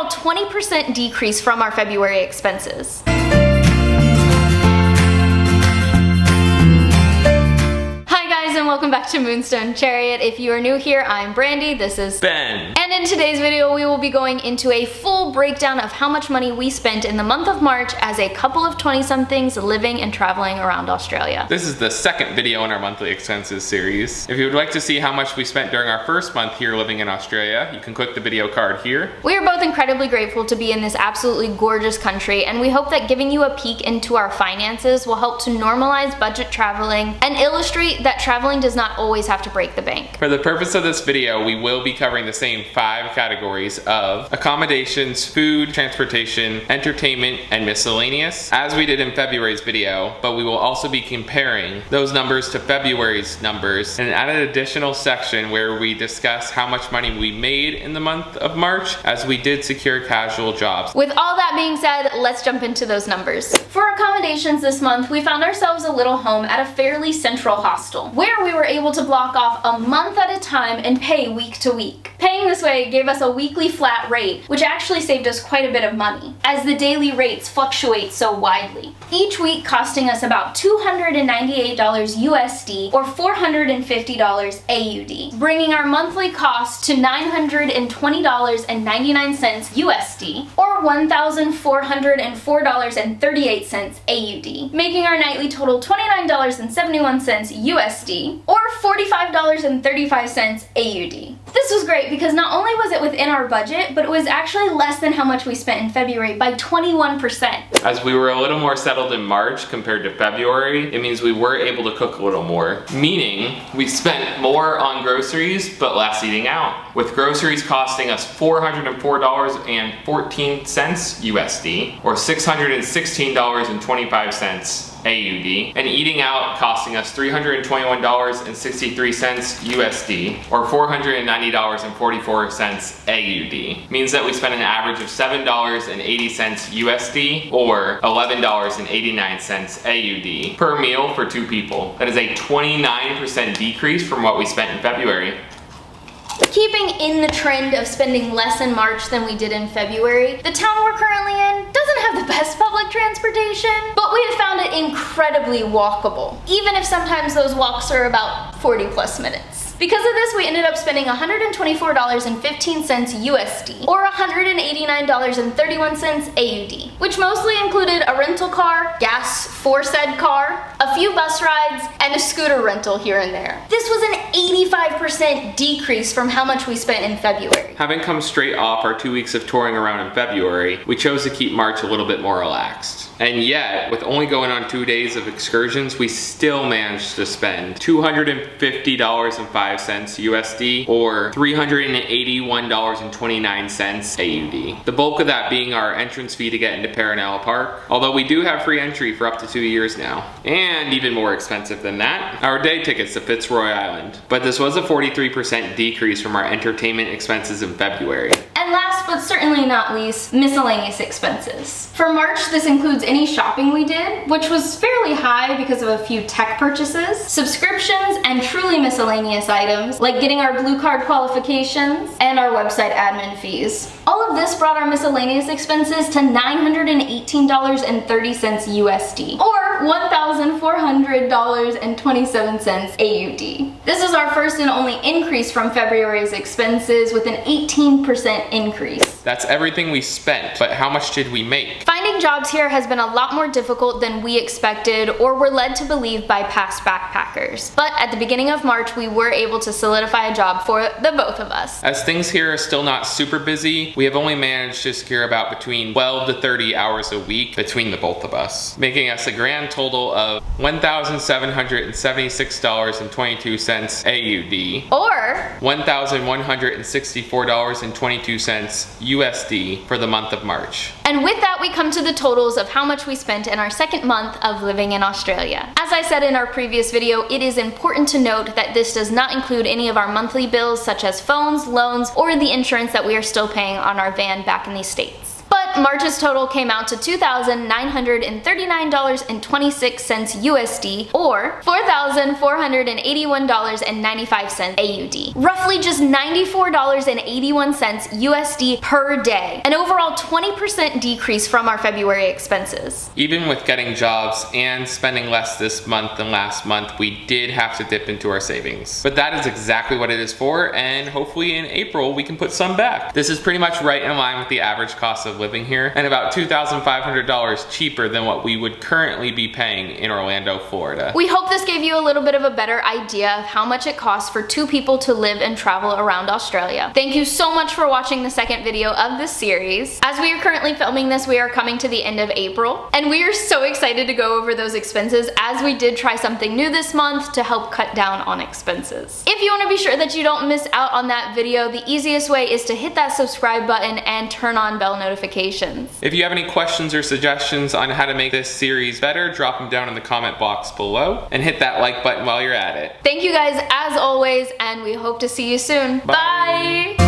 overall 20% decrease from our February expenses. And welcome back to Moonstone Chariot. If you are new here, I'm Brandy, this is Ben. And in today's video, we will be going into a full breakdown of how much money we spent in the month of March as a couple of 20-somethings living and traveling around Australia. This is the second video in our monthly expenses series. If you would like to see how much we spent during our first month here living in Australia, you can click the video card here. We are both incredibly grateful to be in this absolutely gorgeous country, and we hope that giving you a peek into our finances will help to normalize budget traveling and illustrate that traveling does not always have to break the bank. For the purpose of this video, we will be covering the same 5 categories of accommodations, food, transportation, entertainment, and miscellaneous, as we did in February's video, but we will also be comparing those numbers to February's numbers and add an additional section where we discuss how much money we made in the month of March, as we did secure casual jobs. With all that being said, let's jump into those numbers. For accommodations this month, we found ourselves a little home at a fairly central hostel, where we were able to block off a month at a time and pay week to week. Paying this way gave us a weekly flat rate, which actually saved us quite a bit of money, as the daily rates fluctuate so widely. Each week costing us about $298 USD or $450 AUD, bringing our monthly cost to $920.99 USD or $1,404.38 AUD, making our nightly total $29.71 USD or $45.35 AUD. This was great because not only was it within our budget, but it was actually less than how much we spent in February by 21%. As we were a little more settled in March compared to February, it means we were able to cook a little more, meaning we spent more on groceries but less eating out, with groceries costing us $404.14 USD or $616.25 AUD, and eating out costing us $321.63 USD or $490.44 AUD. Means that we spent an average of $7.80 USD or $11.89 AUD per meal for 2 people. That is a 29% decrease from what we spent in February. Keeping in the trend of spending less in March than we did in February, the town we're currently in doesn't have the best public transportation, but we have found it incredibly walkable, even if sometimes those walks are about 40+ minutes. Because of this, we ended up spending $124.15 USD or $189.31 AUD, which mostly included a rental car, gas for said car, a few bus rides, and a scooter rental here and there. This was an 85% decrease from how much we spent in February. Having come straight off our 2 weeks of touring around in February, we chose to keep March a little bit more relaxed. And yet, with only going on 2 days of excursions, we still managed to spend $250.05 USD or $381.29 AUD. The bulk of that being our entrance fee to get into Paranella Park, although we do have free entry for up to 2 years now. And even more expensive than that, our day tickets to Fitzroy Island. But this was a 43% decrease from our entertainment expenses in February. And last but certainly not least, miscellaneous expenses. For March, this includes any shopping we did, which was fairly high because of a few tech purchases, subscriptions, and truly miscellaneous items, like getting our blue card qualifications and our website admin fees. All of this brought our miscellaneous expenses to $918.30 USD, or $1,400.27 AUD. This is our first and only increase from February's expenses, with an 18% increase. That's everything we spent, but how much did we make? Finding jobs here has been a lot more difficult than we expected or were led to believe by past backpackers. But at the beginning of March, we were able to solidify a job for the both of us. As things here are still not super busy, we have only managed to secure about between 12 to 30 hours a week between the both of us, making us a grand total of $1,776.22 AUD or $1,164.22 USD for the month of March. And with that, we come to the totals of how much we spent in our second month of living in Australia. As I said in our previous video, it is important to note that this does not include any of our monthly bills such as phones, loans, or the insurance that we are still paying on our van back in the States. But March's total came out to $2,939.26 USD, or $4,481.95 AUD. Roughly just $94.81 USD per day, an overall 20% decrease from our February expenses. Even with getting jobs and spending less this month than last month, we did have to dip into our savings. But that is exactly what it is for, and hopefully in April we can put some back. This is pretty much right in line with the average cost of living here, and about $2,500 cheaper than what we would currently be paying in Orlando, Florida. We hope this gave you a little bit of a better idea of how much it costs for 2 people to live and travel around Australia. Thank you so much for watching the second video of this series. As we are currently filming this, we are coming to the end of April, and we are so excited to go over those expenses as we did try something new this month to help cut down on expenses. If you want to be sure that you don't miss out on that video, the easiest way is to hit that subscribe button and turn on bell notifications. If you have any questions or suggestions on how to make this series better, drop them down in the comment box below, and hit that like button while you're at it. Thank you guys as always, and we hope to see you soon. Bye!